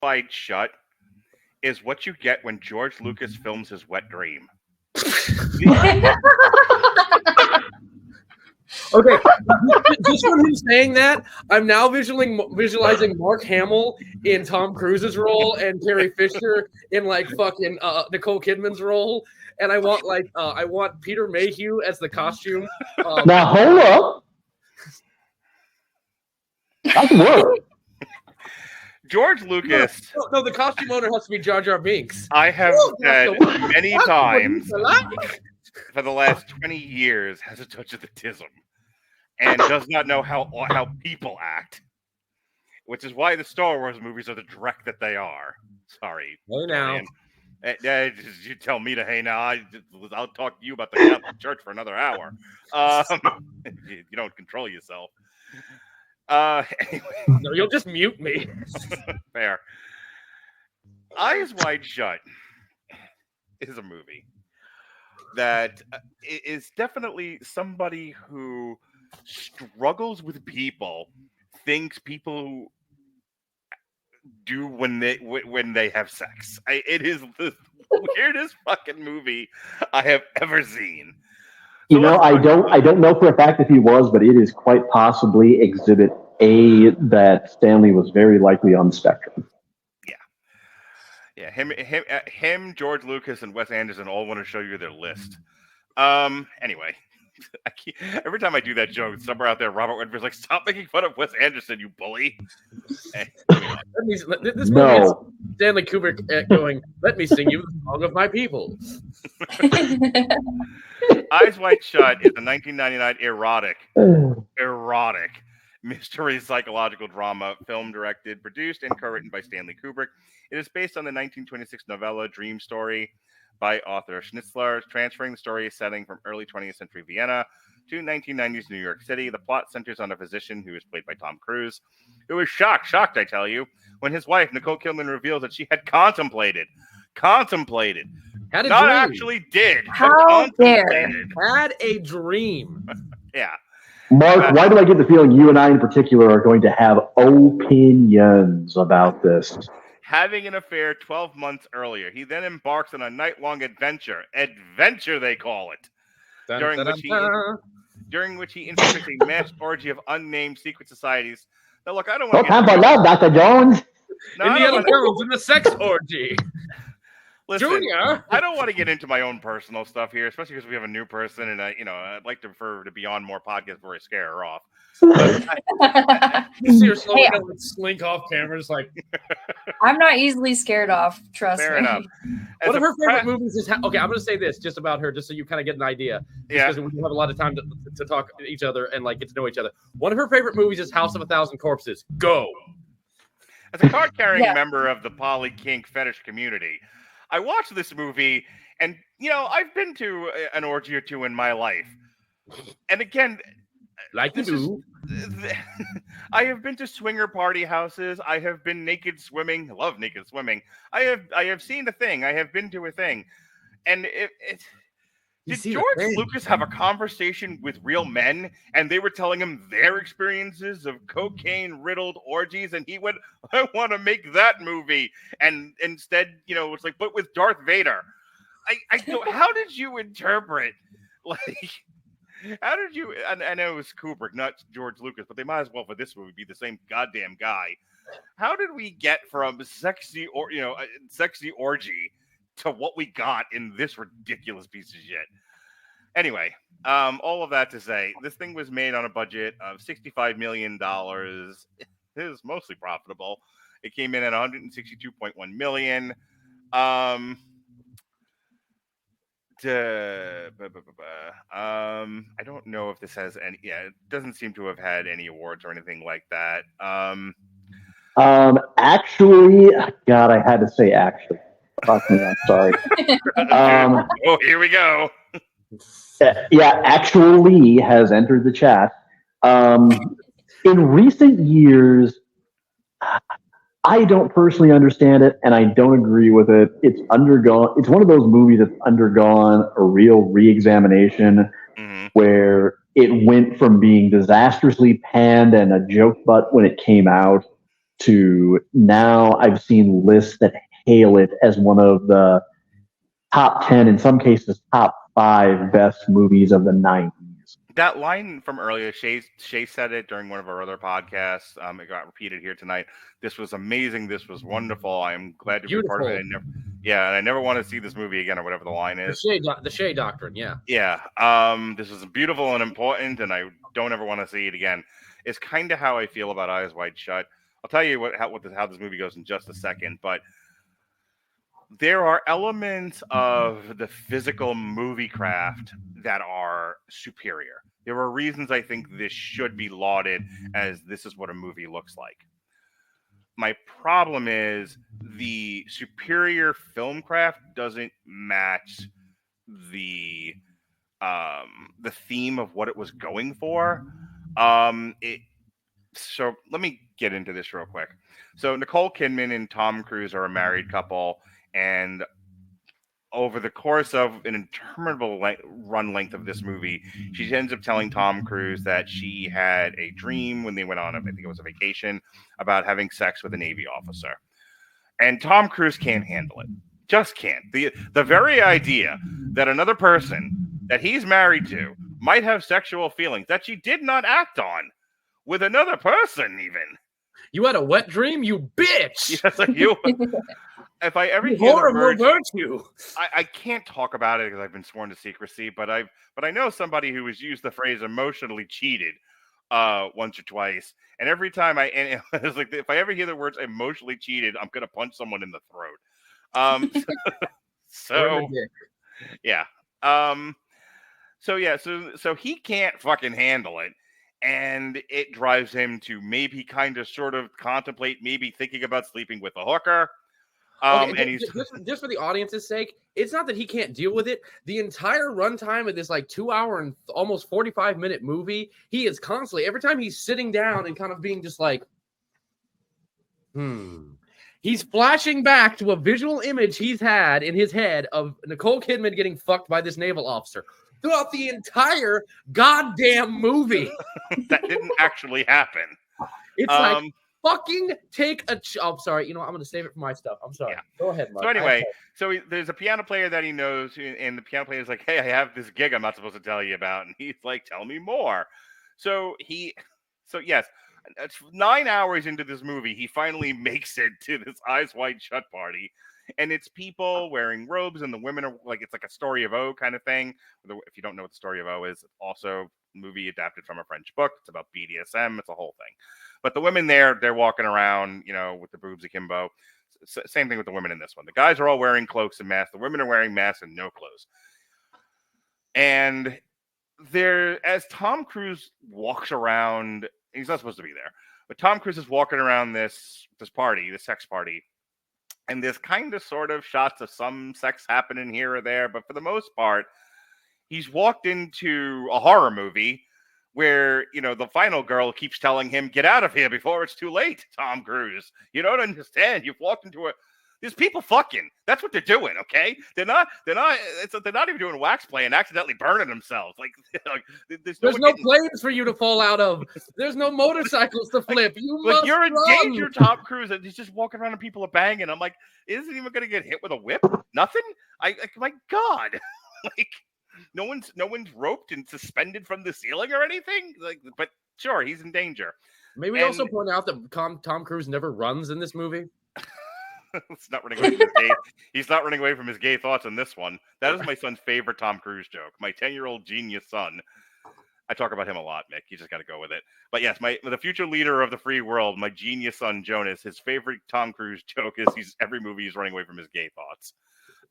Wide Shut is what you get when George Lucas films his wet dream. Okay, just from him saying that, I'm now visualizing Mark Hamill in Tom Cruise's role and Carrie Fisher in like fucking Nicole Kidman's role, and I want Peter Mayhew as the costume. Now hold up, that's work. George Lucas. No, the costume owner has to be Jar Jar Binks. I have said many times for the last 20 years has a touch of the tism and does not know how people act, which is why the Star Wars movies are the dreck that they are. Sorry. Hey now. You tell me to hey now. I'll talk to you about the Catholic Church for another hour. You don't control yourself. Anyway. No, you'll just mute me. Fair. Eyes Wide Shut is a movie that is definitely somebody who struggles with people, thinks people do when they have sex. It is the weirdest fucking movie I have ever seen. So I don't know for a fact if he was, but it is quite possibly Exhibit A that Stanley was very likely on the spectrum. Yeah. Him, George Lucas, and Wes Anderson all want to show you their list. Anyway, every time I do that joke, somewhere out there, Robert Redford's like, "Stop making fun of Wes Anderson, you bully." This movie is Stanley Kubrick going, "Let me sing you the song of my people." Eyes Wide Shut is a 1999 erotic mystery psychological drama, film directed, produced, and co-written by Stanley Kubrick. It is based on the 1926 novella Dream Story by Arthur Schnitzler, transferring the story setting from early 20th century Vienna to 1990s New York City. The plot centers on a physician who is played by Tom Cruise, who is shocked, I tell you, when his wife, Nicole Kidman, reveals that she had contemplated. Had a Not dream. actually did. How dare. Had a dream. Yeah. Mark, why do I get the feeling you and I in particular are going to have opinions about this? Having an affair 12 months earlier, he then embarks on a night-long adventure. Adventure, they call it. During which he infiltrates a mass orgy of unnamed secret societies. Now, look, I don't want to time for love, Dr. Jones. Indiana Jones in the sex orgy. Listen, Junior. I don't want to get into my own personal stuff here, especially because we have a new person, and I'd like to prefer to be on more podcasts before I scare her off. You see her slowly slink off camera, just like. I'm not easily scared off. Trust Fair me. enough. One of her favorite movies is okay. I'm going to say this just about her, just so you kind of get an idea. Yeah. Because we have a lot of time to talk to each other and like get to know each other. One of her favorite movies is House of a Thousand Corpses. Go. As a card-carrying member of the poly kink fetish community, I watched this movie, and, I've been to an orgy or two in my life. And again, like you do. I have been to swinger party houses. I have been naked swimming. I love naked swimming. I have seen a thing. I have been to a thing. And did George Lucas have a conversation with real men, and they were telling him their experiences of cocaine-riddled orgies, and he went, "I want to make that movie." And instead, it's like, but with Darth Vader. I don't. How did you interpret, how did you? I know it was Kubrick, not George Lucas, but they might as well for this movie be the same goddamn guy. How did we get from sexy orgy to what we got in this ridiculous piece of shit? Anyway, all of that to say, this thing was made on a budget of $65 million. It is mostly profitable. It came in at $162.1 million. I don't know if this has any. Yeah, it doesn't seem to have had any awards or anything like that. Actually, God, I had to say actually. Fuck me, I'm sorry. Here we go. Yeah, actually has entered the chat. In recent years, I don't personally understand it, and I don't agree with it. It's one of those movies that's undergone a real re-examination where it went from being disastrously panned and a joke butt when it came out to now I've seen lists that hail it as one of the top 10, in some cases, top 5 best movies of the 90s. That line from earlier, Shay said it during one of our other podcasts. It got repeated here tonight. This was amazing. This was wonderful. I am glad to be part of it. And I never want to see this movie again, or whatever the line is. The Shay Doctrine, yeah. Yeah. This is beautiful and important, and I don't ever want to see it again. It's kind of how I feel about Eyes Wide Shut. I'll tell you how this movie goes in just a second, but there are elements of the physical movie craft that are superior. There are reasons I think this should be lauded as this is what a movie looks like. My problem is the superior film craft doesn't match the theme of what it was going for. So let me get into this real quick. So Nicole Kidman and Tom Cruise are a married couple, and over the course of an interminable run length of this movie, she ends up telling Tom Cruise that she had a dream when they went on, I think it was a vacation, about having sex with a Navy officer. And Tom Cruise can't handle it. Just can't. The very idea that another person that he's married to might have sexual feelings that she did not act on with another person even. You had a wet dream, you bitch! Yes, like you... If I ever hear the words, virtue. I can't talk about it because I've been sworn to secrecy. But I know somebody who has used the phrase "emotionally cheated" once or twice, and every time it's like if I ever hear the words "emotionally cheated," I'm gonna punch someone in the throat. So he can't fucking handle it, and it drives him to maybe kind of sort of contemplate maybe thinking about sleeping with a hooker. Okay, and he's just for the audience's sake, it's not that he can't deal with it. The entire runtime of this like 2 hour and almost 45-minute movie, he is constantly, every time he's sitting down and kind of being just like, he's flashing back to a visual image he's had in his head of Nicole Kidman getting fucked by this naval officer throughout the entire goddamn movie. That didn't actually happen. It's like, fucking take a... I'm sorry. You know, I'm going to save it for my stuff. I'm sorry. Yeah. Go ahead, Mark. So anyway, there's a piano player that he knows, and the piano player is like, hey, I have this gig I'm not supposed to tell you about. And he's like, tell me more. So yes, it's 9 hours into this movie, he finally makes it to this Eyes Wide Shut party. And it's people wearing robes, and the women are like, it's like a Story of O kind of thing. If you don't know what the Story of O is, also movie adapted from a French book. It's about BDSM. It's a whole thing. But the women there, they're walking around, you know, with the boobs akimbo. Same thing with the women in this one. The guys are all wearing cloaks and masks. The women are wearing masks and no clothes. And as Tom Cruise walks around, he's not supposed to be there, but Tom Cruise is walking around this party, this sex party. And there's kind of sort of shots of some sex happening here or there. But for the most part, he's walked into a horror movie where, you know, the final girl keeps telling him, get out of here before it's too late, Tom Cruise. You don't understand. You've walked into there's people fucking. That's what they're doing, okay? They're not even doing wax play and accidentally burning themselves. Like there's no planes for you to fall out of. There's no motorcycles to flip. You're in danger, Tom Cruise. And he's just walking around and people are banging. I'm like, isn't even gonna get hit with a whip? Nothing? My God. Like, no one's roped and suspended from the ceiling or anything. Like, but sure, he's in danger. May we also point out that Tom Cruise never runs in this movie? He's not running away from his gay. He's not running away from his gay thoughts in this one. That is my son's favorite Tom Cruise joke. My 10-year-old genius son. I talk about him a lot, Mick. You just got to go with it. But yes, the future leader of the free world, my genius son Jonas. His favorite Tom Cruise joke is every movie he's running away from his gay thoughts.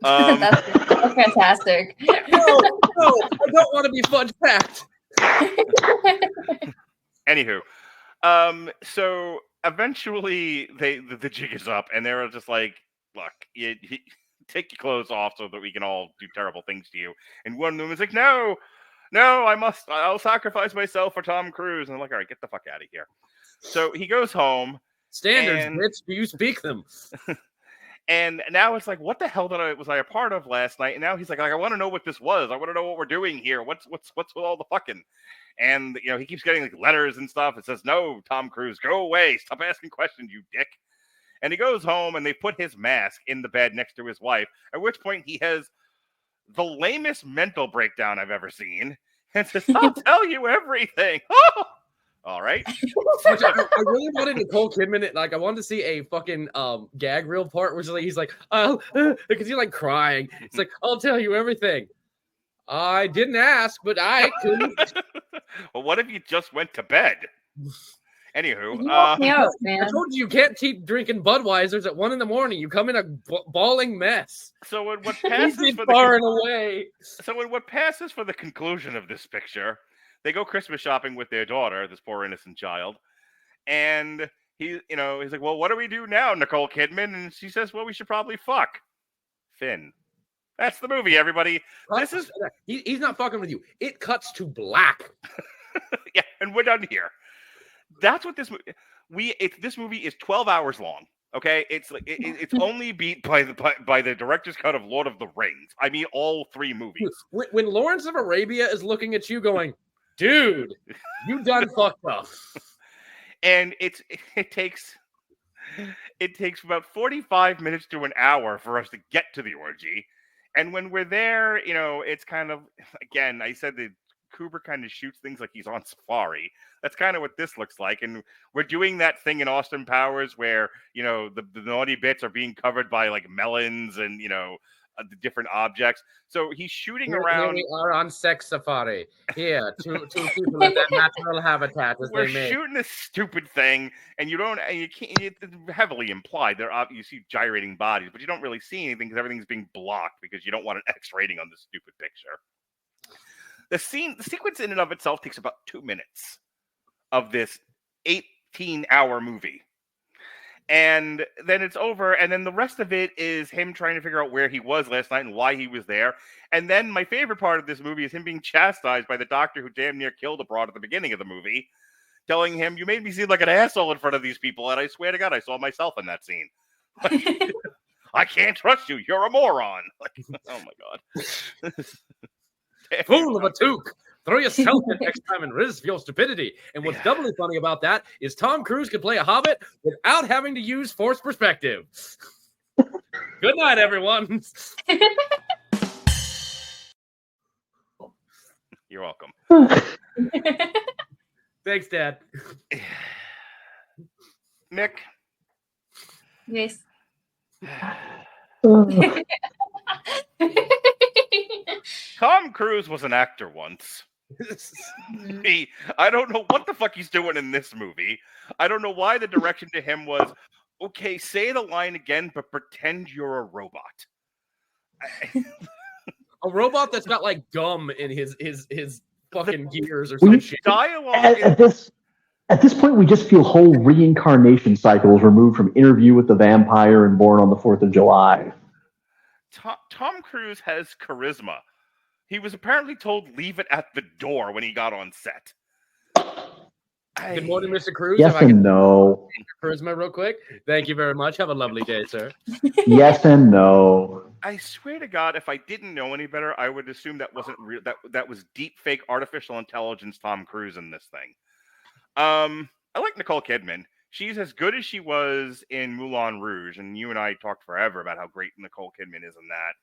That's fantastic. No, I don't want to be fudge packed. Anywho, so eventually the jig is up, and they're just like, look, take your clothes off so that we can all do terrible things to you. And one woman's like, no, I'll sacrifice myself for Tom Cruise. And I'm like, all right, get the fuck out of here. So he goes home. Standards, bitch. Do you speak them? And now it's like, what the hell was I a part of last night? And now he's like, I want to know what this was. I want to know what we're doing here. What's with all the fucking? And he keeps getting like letters and stuff. It says, no, Tom Cruise, go away. Stop asking questions, you dick. And he goes home and they put his mask in the bed next to his wife. At which point he has the lamest mental breakdown I've ever seen. And says, I'll tell you everything. All right. I really wanted Nicole Kidman. Like, I wanted to see a fucking gag reel part where he's like, because he's like crying. It's like, I'll tell you everything. I didn't ask, but I couldn't. Well, what if you just went to bed? Anywho, I told you can't keep drinking Budweisers at 1 a.m. You come in a bawling mess. So in what passes for far and away. So in what passes for the conclusion of this picture, they go Christmas shopping with their daughter, this poor innocent child, and he's like, well, what do we do now, Nicole Kidman? And she says, well, we should probably fuck Finn. That's the movie, everybody. This is he's not fucking with you. It cuts to black. Yeah, and we're done here. That's what this movie. This movie is 12 hours long. Okay, it's like it's only beat by the director's cut of Lord of the Rings. I mean, all 3 movies. When Lawrence of Arabia is looking at you, going, dude, you done fucked up. And it takes about 45 minutes to an hour for us to get to the orgy. And when we're there, it's kind of, again, I said that Kubrick kind of shoots things like he's on safari. That's kind of what this looks like. And we're doing that thing in Austin Powers where, the naughty bits are being covered by like melons and, the different objects. So he's shooting around. We are on sex safari. Here, two people in their natural habitat as we're they may. shooting this stupid thing, and you can't. It's heavily implied. You see gyrating bodies, but you don't really see anything because everything's being blocked because you don't want an X rating on this stupid picture. The sequence in and of itself takes about 2 minutes of this 18-hour movie. And then it's over, and then the rest of it is him trying to figure out where he was last night and why he was there. And then my favorite part of this movie is him being chastised by the doctor who damn near killed a broad at the beginning of the movie, telling him, you made me seem like an asshole in front of these people, and I swear to God, I saw myself in that scene. I can't trust you. You're a moron. Oh, my God. Fool of a toque. Throw yourself in next time and risk your stupidity. And what's doubly funny about that is Tom Cruise could play a hobbit without having to use forced perspective. Good night, everyone. You're welcome. Thanks, Dad. Mik? Yes. Tom Cruise was an actor once. I don't know what the fuck he's doing in this movie. I don't know why the direction to him was, okay, say the line again, but pretend you're a robot. A robot that's got like gum in his fucking gears or some shit. Dialogue at this point, we just feel whole reincarnation cycles removed from Interview with the Vampire and Born on the 4th of July. Tom Cruise has charisma. He was apparently told leave it at the door when he got on set. Good morning, Mr. Cruise. Yes and no. Charisma real quick. Thank you very much. Have a lovely day, sir. Yes and no. I swear to God, if I didn't know any better, I would assume that wasn't real. That was deep fake artificial intelligence Tom Cruise in this thing. I like Nicole Kidman. She's as good as she was in Moulin Rouge, and you and I talked forever about how great Nicole Kidman is in that.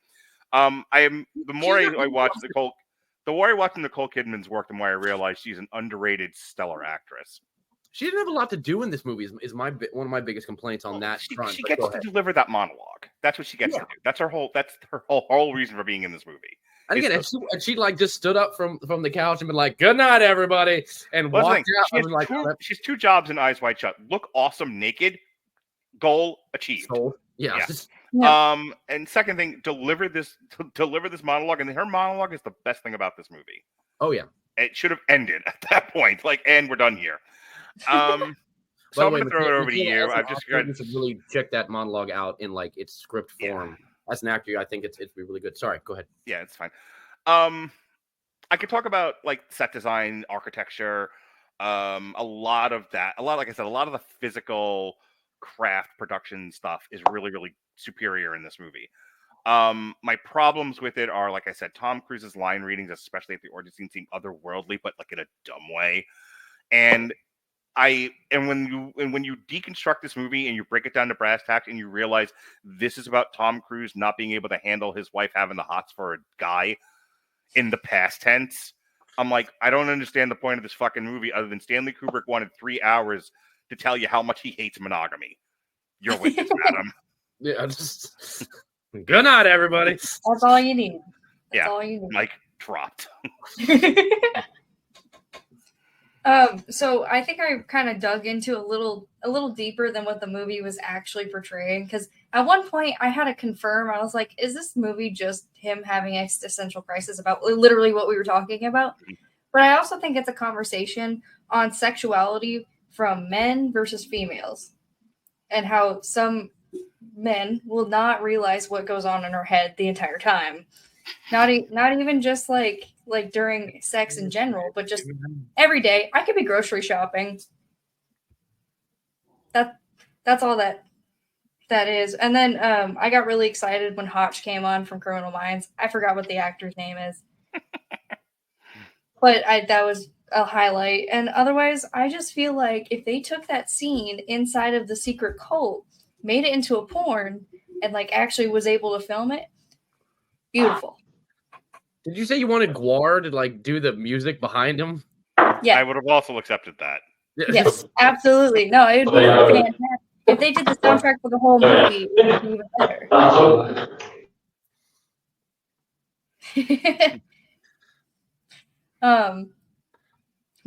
The more I watch Nicole Kidman's work, the more I realize she's an underrated, stellar actress. She didn't have a lot to do in this movie. Is one of my biggest complaints on that front. She gets to deliver that monologue. That's what she gets to do. That's her whole reason for being in this movie. And again, she like just stood up from the couch and been like, "Good night, everybody," and walked out. She has 2 jobs in Eyes Wide Shut: look awesome naked, goal achieved. Yeah. And second thing, deliver this monologue, and her monologue is the best thing about this movie. Oh yeah, it should have ended at that point. And we're done here. So I'm gonna throw it over to you. I've just got to really check that monologue out in like its script form. As an actor, I think it'd be really good. Sorry, go ahead. Yeah, it's fine. I could talk about like set design, architecture, a lot of that. Like I said, a lot of the physical craft production stuff is really, really superior in this movie. My problems with it are, like I said, Tom Cruise's line readings, especially at the orgy scene, seem otherworldly, but like in a dumb way. And when you deconstruct this movie and you break it down to brass tacks and you realize this is about Tom Cruise not being able to handle his wife having the hots for a guy in the past tense, I'm like, I don't understand the point of this fucking movie other than Stanley Kubrick wanted 3 hours to tell you how much he hates monogamy. Your witness, madam. Yeah, just good night, everybody. That's all you need. That's all you need. Mike dropped. So I think I kind of dug into a little deeper than what the movie was actually portraying, because at one point I had to confirm. I was like, is this movie just him having existential crisis about literally what we were talking about? But I also think it's a conversation on sexuality from men versus females, and how some men will not realize what goes on in her head the entire time. Not even just like during sex in general, but just every day. I could be grocery shopping. That's all that is. And then I got really excited when Hotch came on from Criminal Minds. I forgot what the actor's name is, but that was a highlight. And otherwise, I just feel like if they took that scene inside of the secret cult, made it into a porn, and like actually was able to film it, beautiful. Did you say you wanted Guar to like do the music behind him? Yeah, I would have also accepted that. Yes, absolutely. No, it would be fantastic. If they did the soundtrack for the whole movie, it would be even better.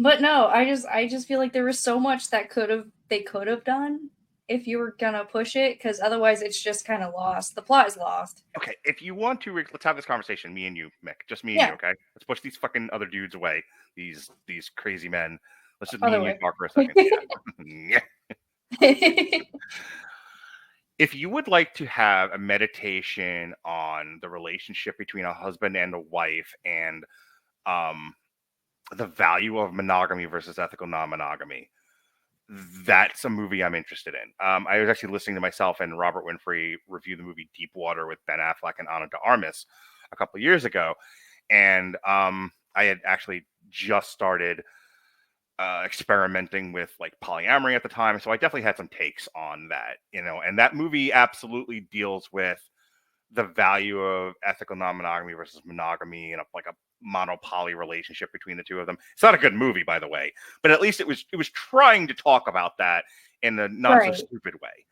But no, I just feel like there was so much that they could have done if you were gonna push it, because otherwise it's just kind of lost. The plot is lost. Okay, if you want to, let's have this conversation, me and you, Mick. Just me and you, okay? Let's push these fucking other dudes away. These crazy men. Let's just me and you talk for a second. Yeah. If you would like to have a meditation on the relationship between a husband and a wife and the value of monogamy versus ethical non-monogamy, that's a movie I'm interested in. I was actually listening to myself and Robert Winfrey review the movie Deep Water with Ben Affleck and Ana de Armas a couple of years ago. And I had actually just started experimenting with like polyamory at the time. So I definitely had some takes on that, and that movie absolutely deals with the value of ethical non-monogamy versus monogamy and like a mono-poly relationship between the two of them. It's not a good movie, by the way, but at least it was trying to talk about that in a not so stupid way.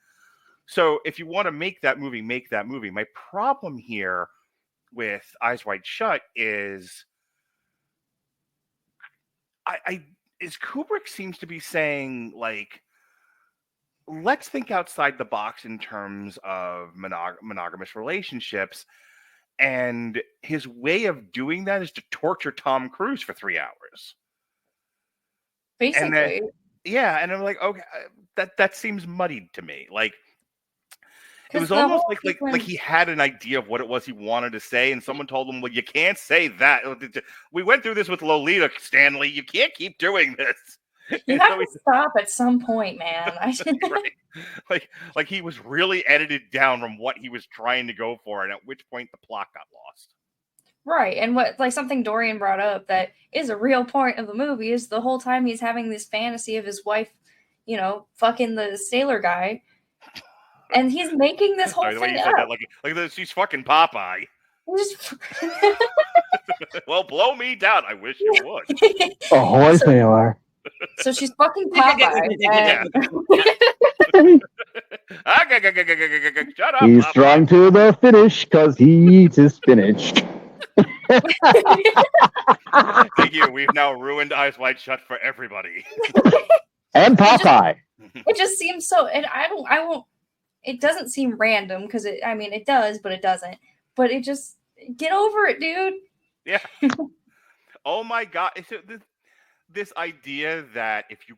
So if you want to make that movie, make that movie. My problem here with Eyes Wide Shut is Kubrick seems to be saying, like, let's think outside the box in terms of monogamous relationships. And his way of doing that is to torture Tom Cruise for 3 hours. Basically. And I'm like, okay, that seems muddied to me. Like, it was almost like he had an idea of what it was he wanted to say, and someone told him, well, you can't say that. We went through this with Lolita, Stanley. You can't keep doing this. You have to stop at some point, man. Right. Like he was really edited down from what he was trying to go for, and at which point the plot got lost. Right. And something Dorian brought up that is a real point of the movie is the whole time he's having this fantasy of his wife, fucking the sailor guy. And he's making this whole thing up. That, like she's fucking Popeye. Well, blow me down. I wish you would. Ahoy, sailor. So she's fucking Popeye. Shut up. He's strong to the finish because he eats his spinach. Thank you. We've now ruined Eyes Wide Shut for everybody. And Popeye. It just seems so, and I won't. It doesn't seem random because it does, but it doesn't. But it just, get over it, dude. Yeah. Oh my God. This idea that if you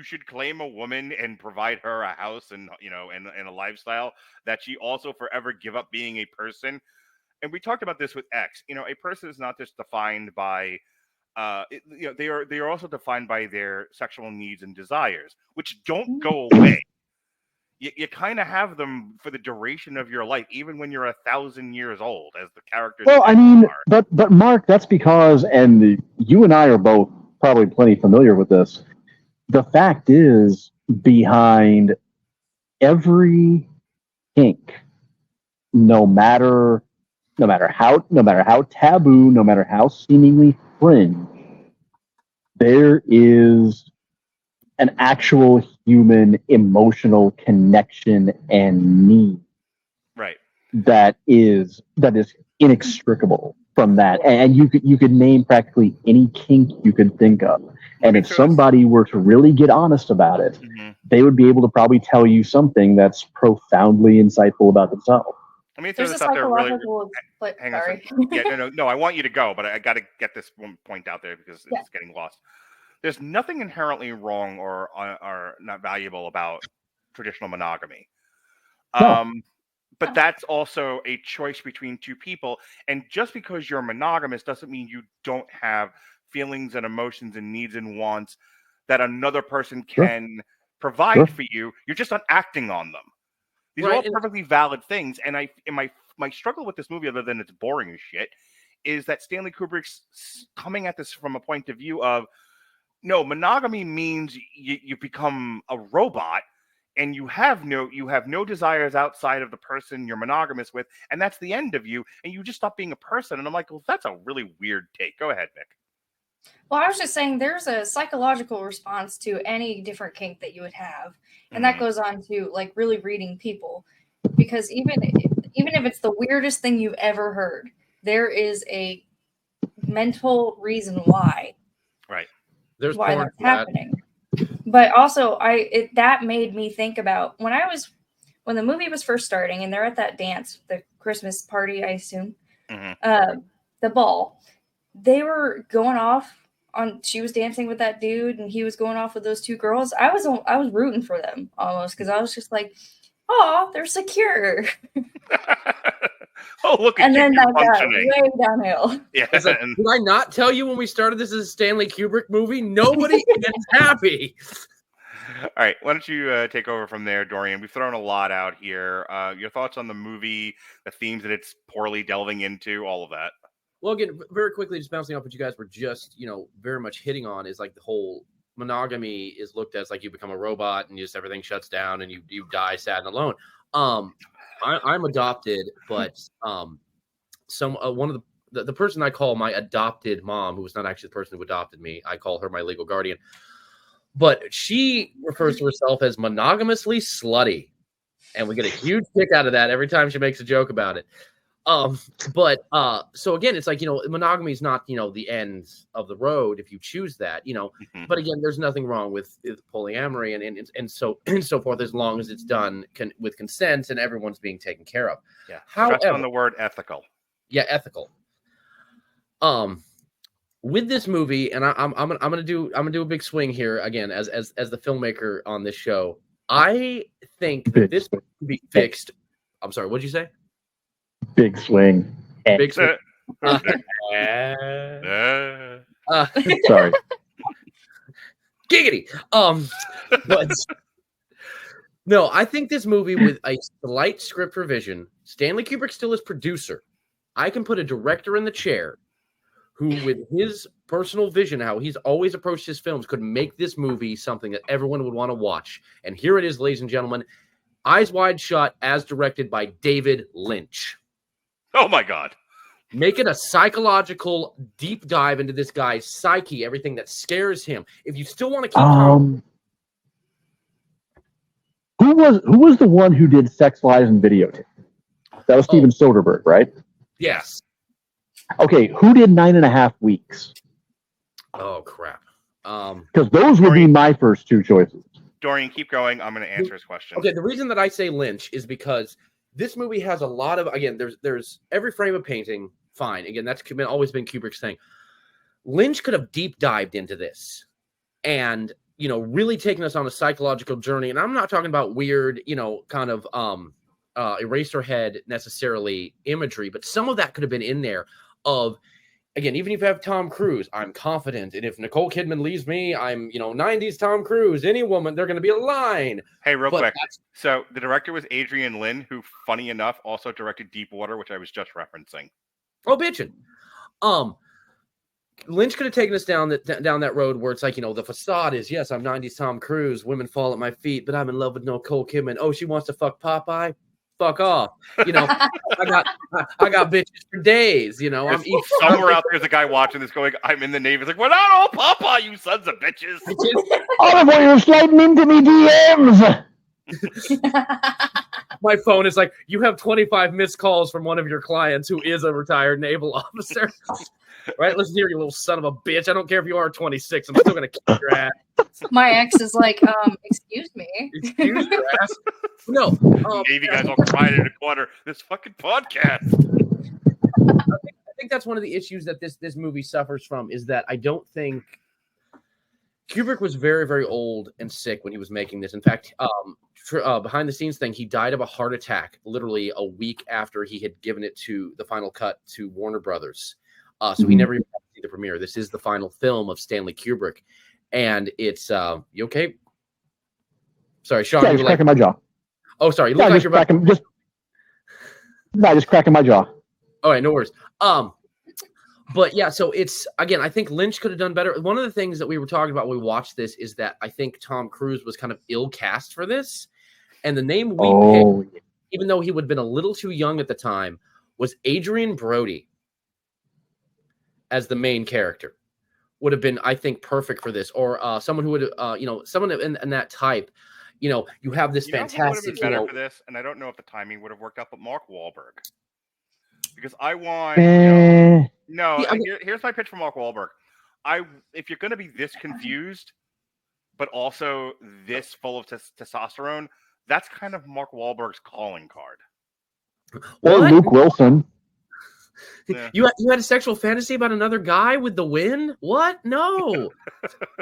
should claim a woman and provide her a house and and a lifestyle, that she also forever give up being a person. And we talked about this with X. A person is not just defined by they are also defined by their sexual needs and desires, which don't go away. you kind of have them for the duration of your life, even when you're 1,000 years old, as the characters. Well, I mean, but Mark, that's because, and you and I are both probably plenty familiar with this. The fact is, behind every kink, no matter how taboo, no matter how seemingly fringe, there is an actual human emotional connection and need, right, that is inextricable from that. And you could name practically any kink you could think of. And if somebody were to really get honest about it, they would be able to probably tell you something that's profoundly insightful about themselves. Let me throw this out there hang on. No, I want you to go, but I got to get this one point out there because it's getting lost. There's nothing inherently wrong or not valuable about traditional monogamy. No. But that's also a choice between two people. And just because you're monogamous doesn't mean you don't have feelings and emotions and needs and wants that another person can provide for you. You're just not acting on them. These are all perfectly valid things. And my struggle with this movie, other than it's boring as shit, is that Stanley Kubrick's coming at this from a point of view of, no, monogamy means you become a robot and you have no desires outside of the person you're monogamous with, and that's the end of you, and you just stop being a person. And I'm like, well, that's a really weird take. Go ahead, Mik. Well, I was just saying there's a psychological response to any different kink that you would have, and that goes on to like really reading people, because even if it's the weirdest thing you've ever heard, there is a mental reason why. Right. There's why that's happening. But also, that made me think about when the movie was first starting, and they're at that dance, the Christmas party, I assume, the ball. They were going off on. She was dancing with that dude, and he was going off with those two girls. I was rooting for them almost, because I was just like, oh, they're secure. Oh, look at and you! then that got way downhill. Yeah. Like, did I not tell you when we started this is a Stanley Kubrick movie? Nobody gets happy. All right, why don't you take over from there, Dorian? We've thrown a lot out here. Your thoughts on the movie, the themes that it's poorly delving into, all of that. Well, again, very quickly, just bouncing off what you guys were just, very much hitting on is like the whole monogamy is looked as like you become a robot and just everything shuts down and you die sad and alone. I'm adopted, but one of the person I call my adopted mom, who was not actually the person who adopted me, I call her my legal guardian, but she refers to herself as monogamously slutty, and we get a huge kick out of that every time she makes a joke about it. So again, it's like, monogamy is not, the end of the road if you choose that, but again, there's nothing wrong with polyamory and so forth, as long as it's done with consent and everyone's being taken care of. Yeah. Stress on the word ethical. Yeah. Ethical. With this movie, and I'm gonna do a big swing here again as the filmmaker on this show. I think that this could be fixed. I'm sorry. What'd you say? Big swing. Big swing. Sorry. Giggity. But no, I think this movie with a slight script revision, Stanley Kubrick still is producer. I can put a director in the chair who, with his personal vision, how he's always approached his films, could make this movie something that everyone would want to watch. And here it is, ladies and gentlemen, Eyes Wide Shut, as directed by David Lynch. Oh my God. Make it a psychological deep dive into this guy's psyche, everything that scares him. If you still want to keep who was the one who did Sex, Lies, and Videotape? That was Steven Soderbergh, right? Yes. Okay, who did 9.5 Weeks? Oh crap. Because those would be my first two choices. Dorian, keep going. I'm going to answer his question. Okay, the reason that I say Lynch is because this movie has a lot of, again, there's every frame of painting, fine. Again, that's always been Kubrick's thing. Lynch could have deep dived into this and, really taken us on a psychological journey. And I'm not talking about weird, kind of Eraserhead necessarily imagery, but some of that could have been in there of again, even if you have Tom Cruise, I'm confident. And if Nicole Kidman leaves me, I'm, 90s Tom Cruise. Any woman, they're going to be a line. Hey, real quick. So the director was Adrian Lin, who, funny enough, also directed Deep Water, which I was just referencing. Oh, bitchin'. Lynch could have taken us down that road where it's like, the facade is, yes, I'm 90s Tom Cruise. Women fall at my feet, but I'm in love with Nicole Kidman. Oh, she wants to fuck Popeye? Fuck off. I got bitches for days. I'm somewhere out there's a guy watching this going, I'm in the Navy. It's like, we're not all Popeye, you sons of bitches. All of you sliding into me DMs. My phone is like, you have 25 missed calls from one of your clients who is a retired naval officer. Right? Listen here, you little son of a bitch. I don't care if you are 26. I'm still going to kick your ass. My ex is like, excuse me. Excuse your ass? No. Navy guys all crying in the corner. This fucking podcast. I think that's one of the issues that this movie suffers from is that I don't think Kubrick was very, very old and sick when he was making this. In fact, behind the scenes thing, he died of a heart attack literally a week after he had given it to the final cut to Warner Brothers. So he never even got to see the premiere. This is the final film of Stanley Kubrick. And it's, you okay? Sorry, Sean. Yeah, just cracking my jaw. Oh, sorry. You look like you're cracking, just cracking my jaw. All right, no worries. But yeah, so it's, again, I think Lynch could have done better. One of the things that we were talking about when we watched this is that I think Tom Cruise was kind of ill cast for this. And the name we picked, even though he would have been a little too young at the time, was Adrian Brody as the main character. Would have been, I think, perfect for this. Or someone who would, someone in that type. You have this fantastic. Would have been better for this, and I don't know if the timing would have worked out, but Mark Wahlberg. Because I want, here's my pitch for Mark Wahlberg. If you're going to be this confused, but also this full of testosterone, that's kind of Mark Wahlberg's calling card. Or Luke Wilson. Yeah. You had a sexual fantasy about another guy with the win? What? No.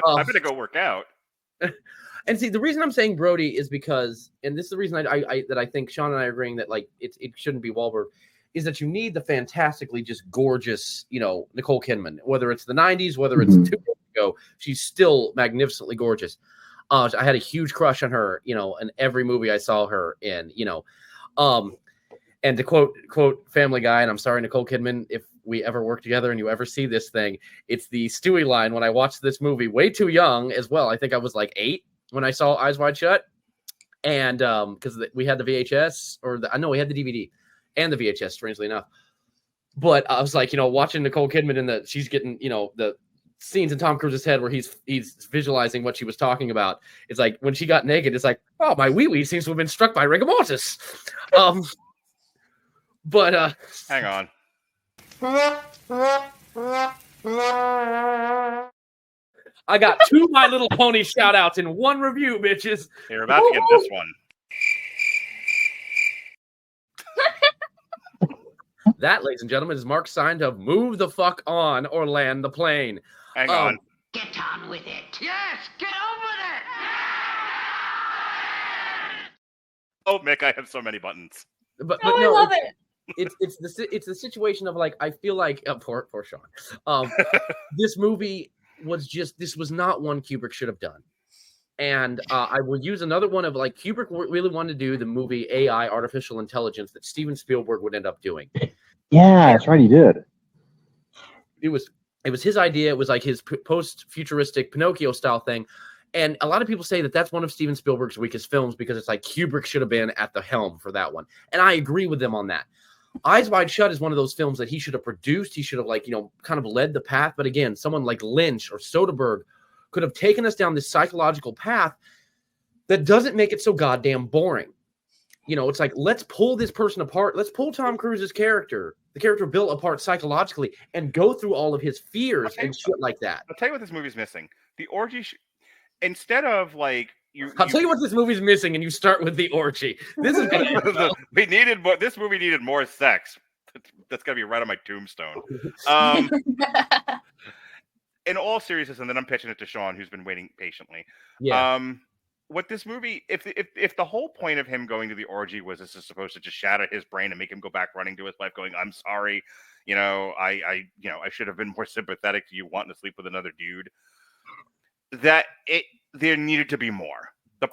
I'm going to go work out. And see, the reason I'm saying Brody is because, and this is the reason I think Sean and I are agreeing that like it shouldn't be Wahlberg, is that you need the fantastically just gorgeous, Nicole Kidman. Whether it's the 90s, whether it's 2 years ago, she's still magnificently gorgeous. I had a huge crush on her, in every movie I saw her in, and to quote Family Guy, and I'm sorry, Nicole Kidman, if we ever work together and you ever see this thing, it's the Stewie line when I watched this movie way too young as well. I think I was like 8 when I saw Eyes Wide Shut. And because we had the VHS we had the DVD and the VHS, strangely enough. But I was like, watching Nicole Kidman she's getting, the scenes in Tom Cruise's head where he's visualizing what she was talking about. It's like when she got naked, it's like, oh, my wee-wee seems to have been struck by rigor mortis. But hang on. I got 2 My Little Pony shout outs in 1 review, bitches. You're about to get this one. That, ladies and gentlemen, is Mark's sign to move the fuck on or land the plane. Hang on. Get on with it. Yes, get on with it. Oh, Mick, I have so many buttons. But no, no, I love it. It's the situation of like, I feel like poor Sean. This movie this was not one Kubrick should have done. And I will use another one of like Kubrick really wanted to do the movie AI, artificial intelligence, that Steven Spielberg would end up doing. Yeah, that's right, he did. It was his idea. It was like his post-futuristic Pinocchio style thing. And a lot of people say that that's one of Steven Spielberg's weakest films because it's like Kubrick should have been at the helm for that one. And I agree with them on that. Eyes Wide Shut is one of those films that he should have produced. He should have kind of led the path. But again, someone like Lynch or Soderbergh could have taken us down this psychological path that doesn't make it so goddamn boring. It's like, let's pull this person apart. Let's pull Tom Cruise's character, the character built apart psychologically, and go through all of his fears and shit like that. I'll tell you what this movie's missing. The orgy, instead of like, I'll tell you what this movie's missing, and you start with the orgy. This is this movie needed more sex. That's gonna be right on my tombstone. In all seriousness, and then I'm pitching it to Sean, who's been waiting patiently. Yeah. what this movie, if the whole point of him going to the orgy was this is supposed to just shatter his brain and make him go back running to his wife, going, "I'm sorry, I should have been more sympathetic to you wanting to sleep with another dude." There needed to be more. The